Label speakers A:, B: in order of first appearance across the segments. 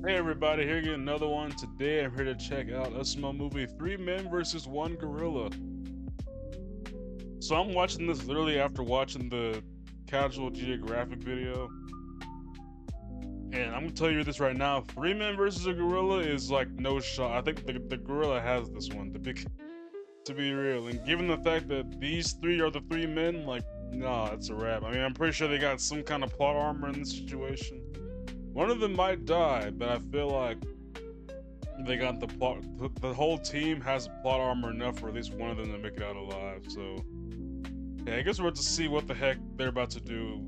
A: Hey everybody, here again another one. Today I'm here to check out SML movie Three Men versus One Gorilla. So I'm watching this literally after watching the Casual Geographic video. And I'm gonna tell you this right now, Three Men versus a Gorilla is like no shot. I think the gorilla has this one, to be real. And given the fact that these three are the three men, like, nah, it's a wrap. I mean, I'm pretty sure they got some kind of plot armor in this situation. One of them might die, but I feel like they got the plot. The whole team has plot armor enough for at least one of them to make it out alive. So, yeah, I guess we're about to see what the heck they're about to do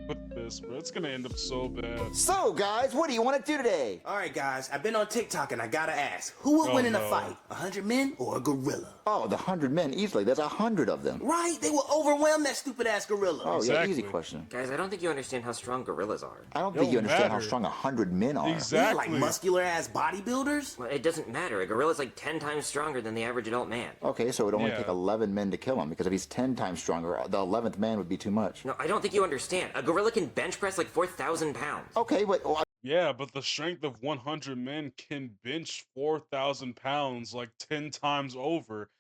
A: with this, but it's gonna end up so bad.
B: So, guys, what do you want to do today?
C: All right, guys, I've been on TikTok and I gotta ask, who would
A: Oh,
C: win in a
A: no.
C: fight? 100 men or a gorilla?
B: Oh, the 100 men, easily. There's 100 of them.
C: Right? They will overwhelm that stupid ass gorilla.
B: Oh, yeah,
A: Exactly.
B: easy question.
D: Guys, I don't think you understand how strong gorillas are.
B: I don't
A: It
B: think you
A: don't
B: understand how
A: matter.
B: strong 100 men are.
C: They're
A: Exactly.
C: like muscular ass bodybuilders.
D: Well, it doesn't matter. A gorilla's like 10 times stronger than the average adult man.
B: Okay, so it would only
A: Yeah.
B: take 11 men to kill him, because if he's 10 times stronger, the 11th man would be too much.
D: No, I don't think you understand. A gorilla can bench press like 4,000 pounds.
B: Okay, but
A: Yeah, but the strength of 100 men can bench 4,000 pounds like 10 times over.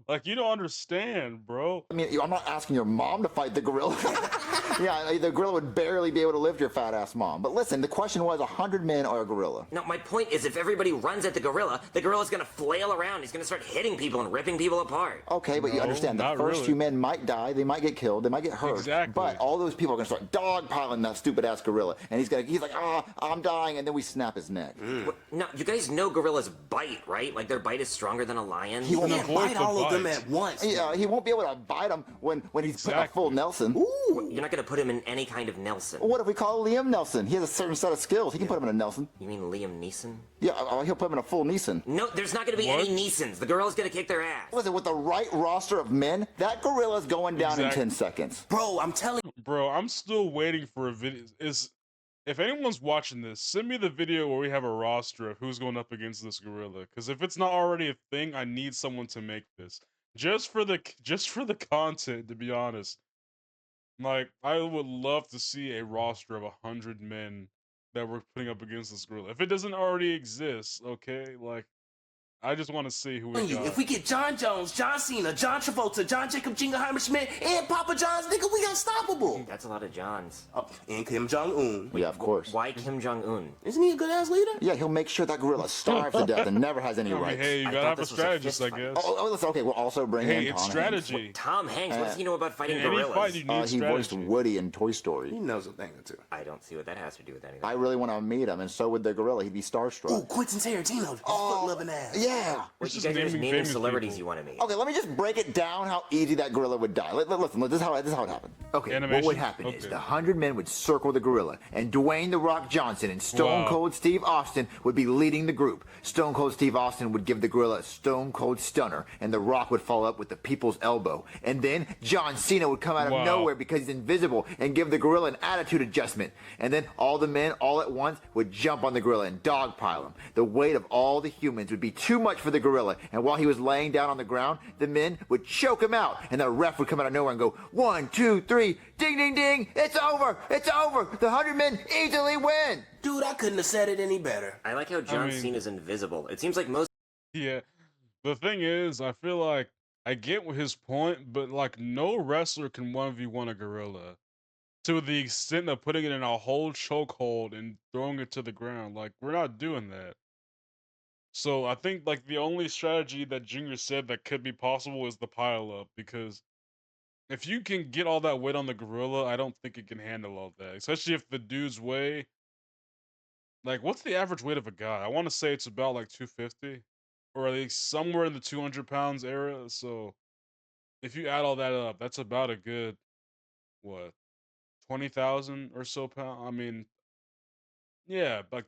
A: Like, you don't understand, bro.
B: I mean, I'm not asking your mom to fight the gorilla. Yeah, the gorilla would barely be able to lift your fat ass mom. But listen, the question was 100 men or a gorilla.
D: No, my point is if everybody runs at the gorilla's gonna flail around. He's gonna start hitting people and ripping people apart.
B: Okay, but you
A: No,
B: understand the
A: not
B: first
A: really.
B: few men might die, they might get killed, they might get hurt.
A: Exactly.
B: But all those people are gonna start dogpiling that stupid ass gorilla, and he's like, I'm dying, and then we snap his neck.
D: No, you guys know gorillas bite, right? Like their bite is stronger than a lion.
B: He won't
C: You can't
A: avoid
C: bite
A: the
C: all of them
A: bites.
C: at once.
B: He won't be able to bite him when he's putting a
A: Exactly.
B: full Nelson.
C: Ooh.
D: You're not gonna put him in any kind of Nelson.
B: What if we call Liam Nelson? He has a certain set of skills. He can put him in a Nelson.
D: You mean Liam Neeson?
B: Yeah, he'll put him in a full Neeson.
D: No, there's not gonna be
A: What?
D: any Neesons. The gorilla's gonna kick their ass.
B: Listen, with the right roster of men, that gorilla's going down in
A: Exactly.
B: 10 seconds.
C: Bro, I'm telling
A: Bro, I'm still waiting for a video. If anyone's watching this, send me the video where we have a roster of who's going up against this gorilla. Because if it's not already a thing, I need someone to make this just for the content. To be honest, like I would love to see a roster of 100 men that we're putting up against this gorilla. If it doesn't already exist, okay, like I just want to see who we
C: you,
A: got.
C: if we get John Jones, John Cena, John Travolta, John Jacob Jingleheimer Schmidt, and Papa John's, nigga, we unstoppable.
D: That's a lot of Johns.
C: Oh, and Kim Jong-un.
B: Yeah, of course.
D: Why Kim Jong-un?
C: Isn't he a good ass leader?
B: Yeah, he'll make sure that gorilla starves to death and never has any
A: I mean,
B: rights.
A: hey, you
D: I
A: gotta
D: thought
A: have a
D: this was a
A: strategist,
D: fist
A: I
D: fight.
A: guess.
B: Listen, okay, we'll also bring
A: Hey,
B: in
A: it's
B: Tom
A: strategy.
B: Hanks.
D: Tom Hanks, what does he know about fighting
A: In any
D: gorillas?
A: fight, you need
B: He voiced
A: strategy.
B: Woody in Toy Story.
C: He knows a thing or two.
D: I don't see what that has to do with anything.
B: I really want to meet him, and so would the gorilla. He'd be starstruck.
C: Ooh, Quentin Tarantino, his foot-loving ass.
B: Yeah.
D: What, you
A: just
D: guys are just
A: naming
D: naming
A: famous
D: celebrities
A: people.
D: you want to meet.
B: Okay, let me just break it down how easy that gorilla would die. Listen, this is how it happened. Okay, what
A: Animation?
B: would happen is
A: Okay.
B: the 100 men would circle the gorilla, and Dwayne The Rock Johnson and Stone
A: Wow.
B: Cold Steve Austin would be leading the group. Stone Cold Steve Austin would give the gorilla a Stone Cold Stunner, and The Rock would follow up with the People's Elbow. And then John Cena would come out of
A: Wow.
B: nowhere because he's invisible and give the gorilla an attitude adjustment. And then all the men, all at once, would jump on the gorilla and dogpile him. The weight of all the humans would be too much for the gorilla, and while he was laying down on the ground, the men would choke him out, and the ref would come out of nowhere and go, 1, 2, 3, ding, ding, ding, it's over, it's over. The 100 men easily win.
C: Dude, I couldn't have said it any better.
D: I like how John
A: mean-
D: Cena's invisible. It seems like most
A: Yeah. The thing is, I feel like I get his point, but like no wrestler can 1v1 a gorilla to the extent of putting it in a whole chokehold and throwing it to the ground. Like we're not doing that. So I think like the only strategy that Junior said that could be possible is the pile up, because if you can get all that weight on the gorilla, I don't think it can handle all that. Especially if the dude's weigh, like, what's the average weight of a guy? I want to say it's about like 250, or at least somewhere in the 200 pounds area. So if you add all that up, that's about a good, what, 20,000 or so pound. I mean, yeah, like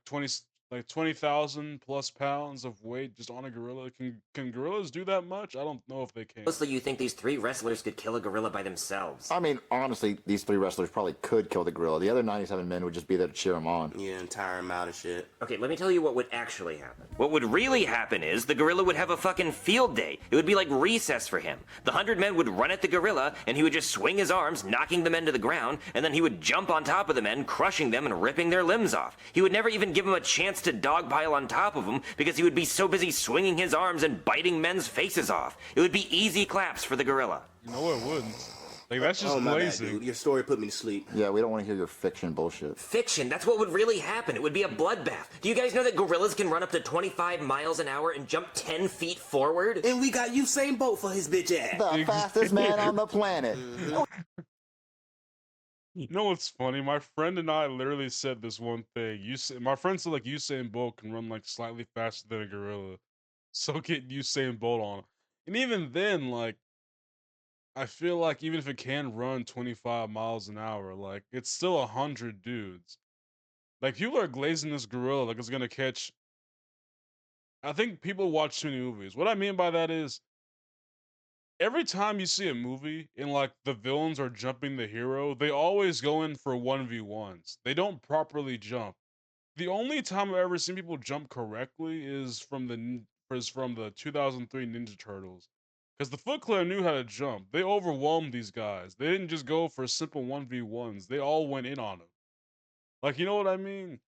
A: like 20,000 plus pounds of weight just on a gorilla. Can gorillas do that much? I don't know if they can.
D: Mostly you think these three wrestlers could kill a gorilla by themselves.
B: I mean, honestly, these 3 wrestlers probably could kill the gorilla. The other 97 men would just be there to cheer him on.
C: Yeah, and tire him out of shit.
D: Okay, let me tell you what would actually happen. What would really happen is the gorilla would have a fucking field day. It would be like recess for him. The 100 men would run at the gorilla, and he would just swing his arms, knocking the men to the ground, and then he would jump on top of the men, crushing them and ripping their limbs off. He would never even give them a chance to dogpile on top of him because he would be so busy swinging his arms and biting men's faces off. It would be easy claps for the gorilla.
A: No, it wouldn't. Like, that's just
C: Oh, my bad,
A: blazing.
C: dude. Your story put me to sleep.
B: Yeah, we don't want to hear your fiction bullshit.
D: Fiction, that's what would really happen. It would be a bloodbath. Do you guys know that gorillas can run up to 25 miles an hour and jump 10 feet forward?
C: And we got Usain Bolt for his bitch ass.
B: The fastest man on the planet.
A: You know what's funny? My friend and I literally said this one thing. My friend said like Usain Bolt can run like slightly faster than a gorilla. So get Usain Bolt on. And even then, like, I feel like even if it can run 25 miles an hour, like it's still 100 dudes. Like people are glazing this gorilla like it's gonna catch. I think people watch too many movies. What I mean by that is every time you see a movie and like the villains are jumping the hero, they always go in for 1v1s. They don't properly jump. The only time I've ever seen people jump correctly is from the 2003 Ninja Turtles. Because the Foot Clan knew how to jump. They overwhelmed these guys. They didn't just go for simple 1v1s. They all went in on them. Like, you know what I mean?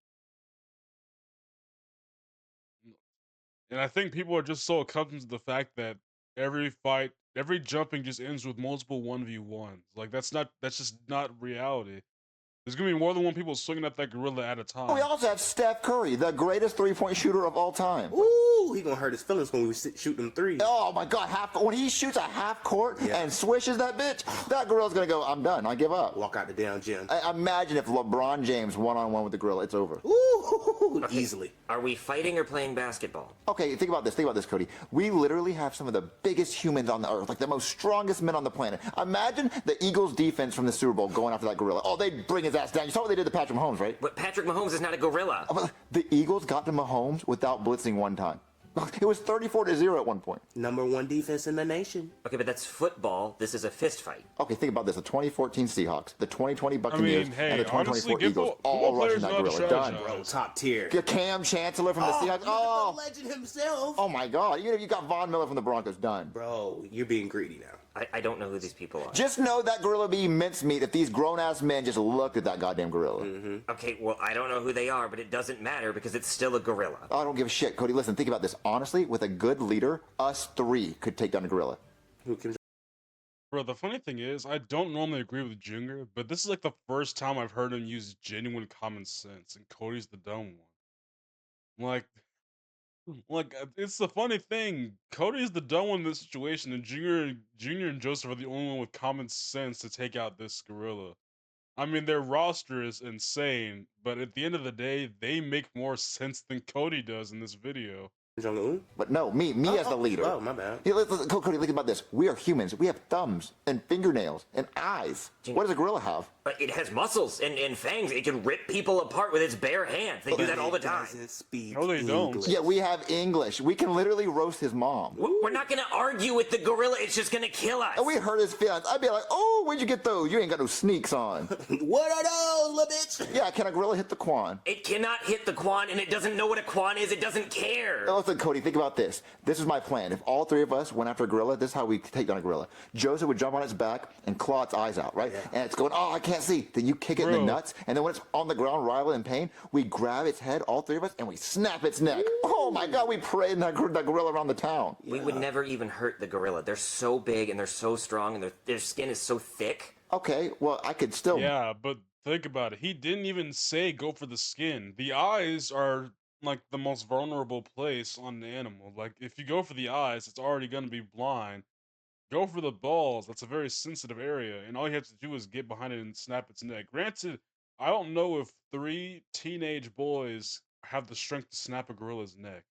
A: And I think people are just so accustomed to the fact that every fight, every jumping just ends with multiple 1v1s. Like, that's just not reality. There's gonna be more than one people swinging at that gorilla at a time.
B: We also have Steph Curry, the greatest 3-point shooter of all time.
C: Ooh, he gonna hurt his feelings when we shoot them threes.
B: Oh my God! When he shoots a half court and swishes that bitch, that gorilla's gonna go, "I'm done. I give up."
C: Walk out the damn gym.
B: Imagine if LeBron James one-on-one with the gorilla. It's over.
C: Ooh, easily.
D: Are we fighting or playing basketball?
B: Okay, think about this. Think about this, Cody. We literally have some of the biggest humans on the earth, like the most strongest men on the planet. Imagine the Eagles' defense from the Super Bowl going after that gorilla. Oh, they'd bring his ass down. You saw what they did to Patrick Mahomes, right?
D: But Patrick Mahomes is not a gorilla.
B: But the Eagles got to Mahomes without blitzing one time. It was 34-0 at one point.
C: #1 defense in the nation.
D: Okay, but that's football. This is a fist fight.
B: Okay, think about this. The 2014 Seahawks, the 2020 Buccaneers,
A: hey,
B: and the 2024
A: honestly,
B: Eagles all rushing that gorilla. Done.
C: Bro, top tier.
B: Cam Chancellor from the Seahawks.
C: Oh, the legend himself.
B: Oh my God. You got Von Miller from the Broncos. Done.
C: Bro, you're being greedy now.
D: I don't know who these people are.
B: Just know that gorilla be mincemeat if these grown-ass men just looked at that goddamn gorilla.
D: Okay, well, I don't know who they are, but it doesn't matter because it's still a gorilla.
B: Oh, I don't give a shit. Cody, listen, think about this. Honestly, with a good leader, us 3 could take down a gorilla.
C: Who can?
A: Bro, the funny thing is, I don't normally agree with Junior, but this is like the first time I've heard him use genuine common sense, and Cody's the dumb one. It's the funny thing. Cody's the dumb one in this situation, and Junior and Joseph are the only one with common sense to take out this gorilla. I mean, their roster is insane, but at the end of the day, they make more sense than Cody does in this video.
C: Jong-un?
B: But no, me as the leader.
C: Oh, my bad.
B: Yeah, Cody, think about this. We are humans. We have thumbs and fingernails and eyes. What does a gorilla have?
D: But it has muscles and fangs. It can rip people apart with its bare hands. They do that all the time.
C: Doesn't speak
A: No, they don't.
C: English.
B: Yeah, we have English. We can literally roast his mom.
D: We're not gonna argue with the gorilla. It's just gonna kill us.
B: And we hurt his feelings. I'd be like, "Oh, where'd you get those? You ain't got no sneaks on."
C: What are those, little bitch?
B: Yeah, can a gorilla hit the quan?
D: It cannot hit the quan, and it doesn't know what a quan is. It doesn't care.
B: Now listen, Cody, think about this. This is my plan. If all 3 of us went after a gorilla, this is how we take down a gorilla. Joseph would jump on its back and claw its eyes out, right? And it's going, "Oh, I can't see." Then you kick it in the
A: Bro.
B: nuts, and then when it's on the ground, writhing in pain, we grab its head, all 3 of us, and we snap its neck. Oh my God, we parade that gorilla around the town.
D: We would never even hurt the gorilla. They're so big and they're so strong and their skin is so thick.
B: Okay, well, I could still.
A: Yeah, but think about it. He didn't even say go for the skin. The eyes are like the most vulnerable place on the animal. Like if you go for the eyes, it's already gonna be blind. Go for the balls. That's a very sensitive area, and all you have to do is get behind it and snap its neck. Granted, I don't know if 3 teenage boys have the strength to snap a gorilla's neck.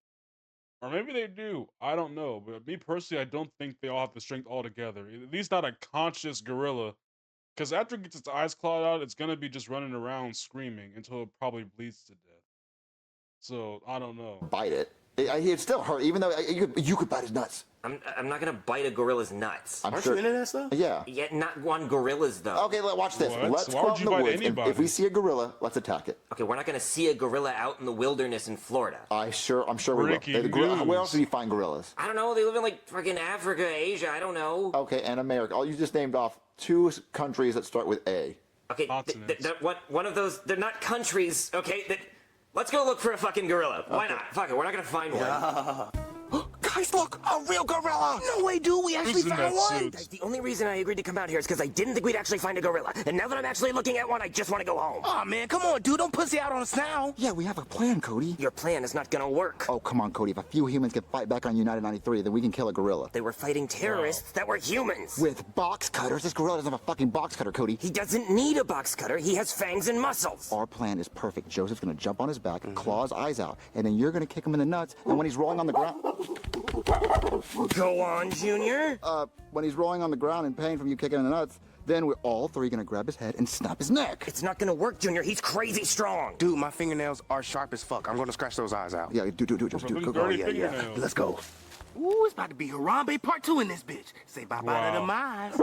A: Or maybe they do. I don't know. But me personally, I don't think they all have the strength all together. At least not a conscious gorilla. Because after it gets its eyes clawed out, it's going to be just running around screaming until it probably bleeds to death. So I don't know.
B: Bite it. It'd still hurt, even though you could bite his nuts.
D: I'm not gonna bite a gorilla's nuts.
B: I'm
C: Aren't
B: sure.
C: you into that stuff?
B: Yeah.
D: Yet not one gorillas though.
B: Okay, watch this.
A: What?
B: Let's
A: Why
B: go
A: would
B: out in
A: you
B: the
A: bite
B: woods.
A: anybody?
B: If we see a gorilla, let's attack it.
D: Okay, we're not gonna see a gorilla out in the wilderness in Florida.
B: I'm sure we
A: Breaking
B: will. Where
A: news.
B: else do you find gorillas?
D: I don't know. They live in like fucking Africa, Asia. I don't know.
B: Okay, and America. Oh, you just named off 2 countries that start with A.
D: Okay,
A: Continents.
D: one of those. They're not countries. Okay, let's go look for a fucking gorilla. Why not? Fuck it, we're not gonna find one.
B: Guys, look, a real gorilla!
C: No way, dude. We actually
A: Who's in
C: found
A: that
C: one.
A: suit?
D: Guys, the only reason I agreed to come out here is because I didn't think we'd actually find a gorilla. And now that I'm actually looking at one, I just want to go home.
C: Oh man, come on, dude. Don't pussy out on us now.
B: Yeah, we have a plan, Cody.
D: Your plan is not gonna work.
B: Oh, come on, Cody. If a few humans can fight back on United 93, then we can kill a gorilla.
D: They were fighting terrorists that were humans.
B: With box cutters? This gorilla doesn't have a fucking box cutter, Cody.
D: He doesn't need a box cutter. He has fangs and muscles.
B: Our plan is perfect. Joseph's gonna jump on his back, claw his eyes out, and then you're gonna kick him in the nuts, and when he's rolling on the ground...
D: Go on, Junior.
B: When he's rolling on the ground in pain from you kicking in the nuts, then we're all 3 gonna grab his head and snap his neck.
D: It's not gonna work, Junior. He's crazy strong.
C: Dude, my fingernails are sharp as fuck. I'm gonna scratch those eyes out.
B: Yeah, do it, just do it. Go, go.
A: Dirty
C: Yeah.
A: fingernails.
C: Let's go. Ooh, it's about to be Harambe Part 2 in this bitch. Say bye-bye to the
A: Wow.
C: mice.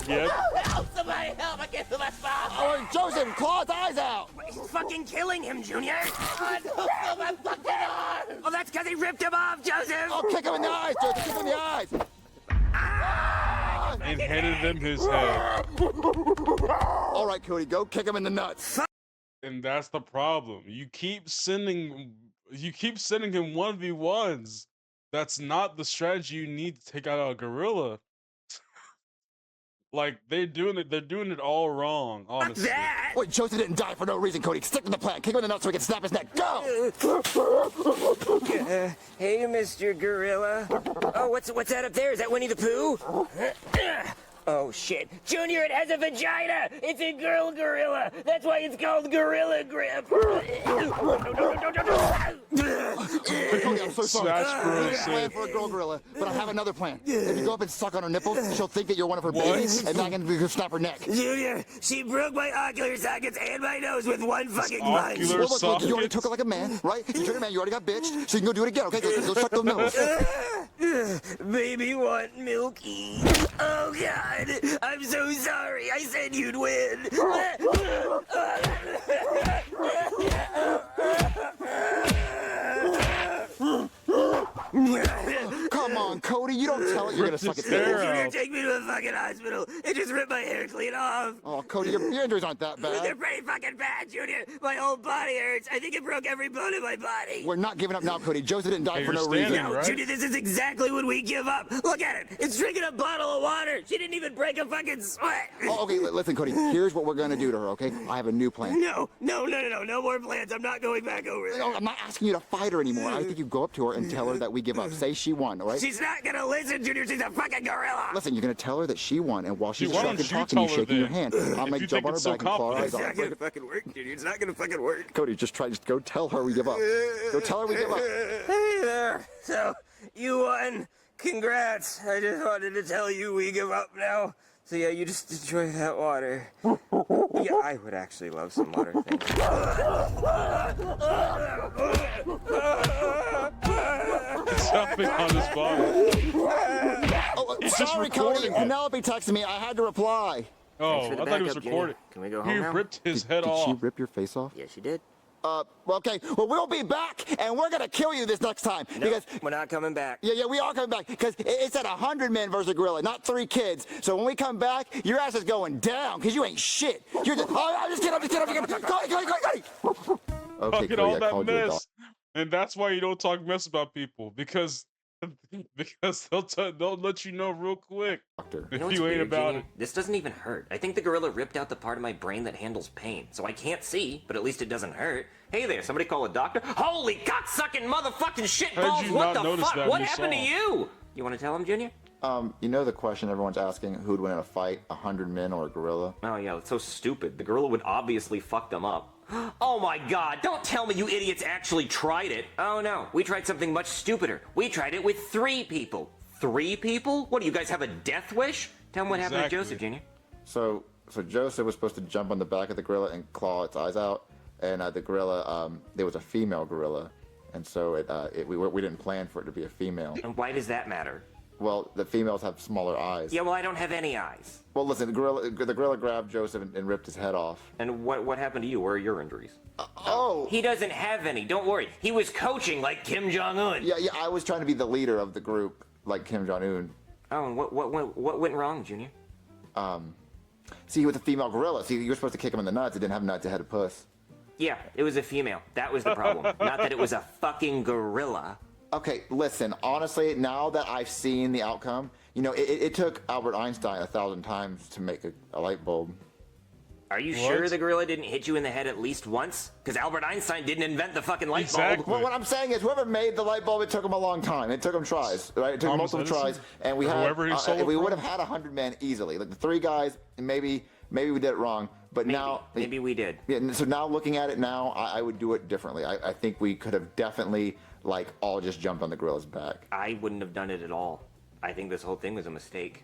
A: Yep.
C: Help, somebody help. I can't feel my spine.
B: Oh, Joseph, claw his eyes out!
D: He's fucking killing him, Junior.
C: I don't feel my fucking arm.
D: Oh, that's because he ripped him off, Joseph.
B: Oh, kick him in the eyes, Joseph, kick him in the eyes!
A: And handed him his head.
B: All right, Cody, go kick him in the nuts.
A: And that's the problem. You keep sending him 1v1s. That's not the strategy you need to take out a gorilla. Like they're doing it all wrong, honestly.
D: That.
B: Wait, Joseph didn't die for no reason, Cody. Stick to the plan. Kick him in the nuts so we can snap his neck. Go!
D: Hey, Mr. Gorilla. Oh, what's that up there? Is that Winnie the Pooh? Oh shit, Junior! It has a vagina. It's a girl gorilla. That's why it's called Gorilla Grip.
B: Cody, I'm so sorry.
A: Smash
B: I
A: Bros.
B: have a plan for a girl gorilla, but I have another plan. If you go up and suck on her nipples, she'll think that you're one of her babies, and then I'm gonna snap her neck.
D: Junior, she broke my ocular sockets and my nose with one fucking punch.
A: Ocular
B: Well, look, you already
A: sockets?
B: took her like a man, right? You turned a man, you already got bitched, so you can go do it again, okay? Go suck those nipples.
D: Baby want milky. Oh God, I'm so sorry. I said you'd win.
B: Come on, Cody, you don't tell it you're gonna suck its
A: Rip his
B: nipples.
A: hair
D: Junior,
A: out.
D: take me to the fucking hospital. It just ripped my hair clean off.
B: Oh, Cody, your injuries aren't that
D: They're
B: bad.
D: pretty fucking bad, Junior. My whole body hurts. I think it broke every bone in my body.
B: We're not giving up now, Cody. Joseph didn't die
A: Hey,
B: for
A: you're
B: no
A: standing,
B: reason.
D: No,
A: right?
D: Junior, this is exactly when we give up. Look at it. It's drinking a bottle of water. She didn't even break a fucking sweat.
B: Oh, okay, listen, Cody. Here's what we're gonna do to her, okay? I have a new plan.
D: No more plans. I'm not going back over there.
B: No, I'm not asking you to fight her anymore. I think you go up to her and tell her that we give up. Say she won, all right?
D: She's not gonna listen, Junior. She's a fucking gorilla.
B: Listen, you're gonna tell her that she won, and while she's
A: Why don't
B: fucking
A: you
B: talking, you
A: tell her
B: shaking your
A: then?
B: hand. I'll
A: If
B: make
A: you
B: jump
A: think
B: on her
A: it's so
B: back and claw her eyes
D: It's
B: out.
D: not gonna fucking work, Junior. It's not gonna fucking work.
B: Cody, just go tell her we give up. Go tell her we give up.
D: Hey there. So, you won. Congrats. I just wanted to tell you we give up now. So yeah, you just enjoy that water. Yeah, I would actually love some water. Thank you.
A: It's jumping on his body.
B: Oh,
A: He's just
B: sorry, Cody.
A: recording it.
B: Penelope texted me. I had to reply.
A: Oh,
D: for the
A: I thought he was
D: backup, Junior.
A: recording.
D: Can we go
A: He
D: home now?
A: ripped his head
B: Did
A: off.
B: she rip your face off?
D: Yeah, she did.
B: Okay. Well, we'll be back, and we're gonna kill you this next time because.
D: We're not coming back.
B: Yeah, we are coming back because it's at 100 men versus a gorilla, not 3 kids. So when we come back, your ass is going down because you ain't shit. You're just. Oh, I'm just kidding. Cody. Okay,
A: Talking
B: Cody,
A: all
B: I
A: that
B: called you a dog.
A: mess, and that's why you don't talk mess about people because they'll let you know real quick
B: Doctor.
A: if
D: know what's
A: you ain't
D: weird,
A: about
D: Junior? This doesn't even hurt. I think the gorilla ripped out the part of my brain that handles pain, so I can't see, but at least it doesn't hurt. Hey there, somebody call a doctor? Holy cocksucking motherfucking shitballs!
A: you
D: What
A: not
D: the
A: notice
D: fuck?
A: that
D: What
A: when you
D: happened to
A: saw him?
D: you? You want to tell him, Junior?
B: You know the question everyone's asking: who'd win in a fight, 100 men or a gorilla?
D: Oh yeah, that's so stupid. The gorilla would obviously fuck them up. Oh my god, don't tell me you idiots actually tried it. Oh no, we tried something much stupider. We tried it with 3 people. 3 people? What, do you guys have a death wish? Tell him what happened to
A: Exactly.
D: Joseph, Junior.
B: So So Joseph was supposed to jump on the back of the gorilla and claw its eyes out, and the gorilla, there was a female gorilla, and so we didn't plan for it to be a female.
D: And why does that matter?
B: Well, the females have smaller eyes.
D: Yeah, well, I don't have any eyes.
B: Well, listen, the gorilla grabbed Joseph and ripped his head off.
D: And what happened to you? Where are your injuries?
B: Oh!
D: He doesn't have any. Don't worry. He was coaching like Kim Jong-un.
B: Yeah, I was trying to be the leader of the group, like Kim Jong-un.
D: Oh, and what went wrong, Junior?
B: See, with the female gorilla, see, you were supposed to kick him in the nuts. It didn't have nuts, it had a puss.
D: Yeah, it was a female. That was the problem. Not that it was a fucking gorilla.
B: Okay, listen, honestly, now that I've seen the outcome, you know, it took Albert Einstein 1,000 times to make a light bulb.
D: Are you sure the gorilla didn't hit you in the head at least once? Because Albert Einstein didn't invent the fucking light bulb.
B: Well, what I'm saying is, whoever made the light bulb, it took him a long time. It took him tries, right? It took him multiple tries, and we would have had 100 men easily. Like the 3 guys, and maybe we did it wrong, but
D: maybe we did.
B: Yeah, and so now looking at it now, I would do it differently. I think we could have definitely like all just jumped on the gorilla's back.
D: I wouldn't have done it at all. I think this whole thing was a mistake.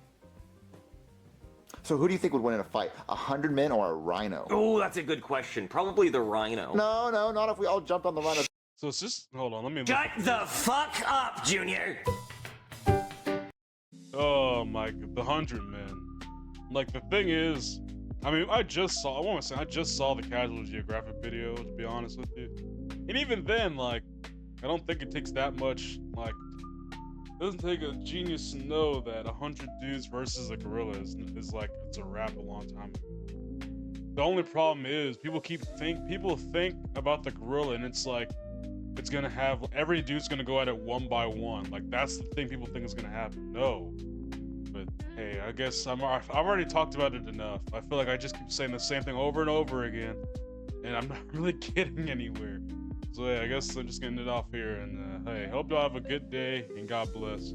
B: So who do you think would win in a fight, 100 men or a rhino?
D: Oh, that's a good question. Probably the rhino.
B: No, not if we all jumped on the rhino.
A: So it's just, hold on, let me
D: Shut the fuck up, Junior!
A: Oh my god, the 100 men. Like, the thing is, I mean, I just saw the Casual Geographic video, to be honest with you. And even then, like, I don't think it takes that much, like, it doesn't take a genius to know that 100 dudes versus a gorilla is like, it's a wrap a long time ago. The only problem is, people think about the gorilla and it's like, it's gonna have, every dude's gonna go at it one by one. Like, that's the thing people think is gonna happen. No. But hey, I guess I've already talked about it enough. I feel like I just keep saying the same thing over and over again, and I'm not really getting anywhere. So yeah, I guess I'm just gonna end it off here, and hey, hope y'all have a good day, and God bless.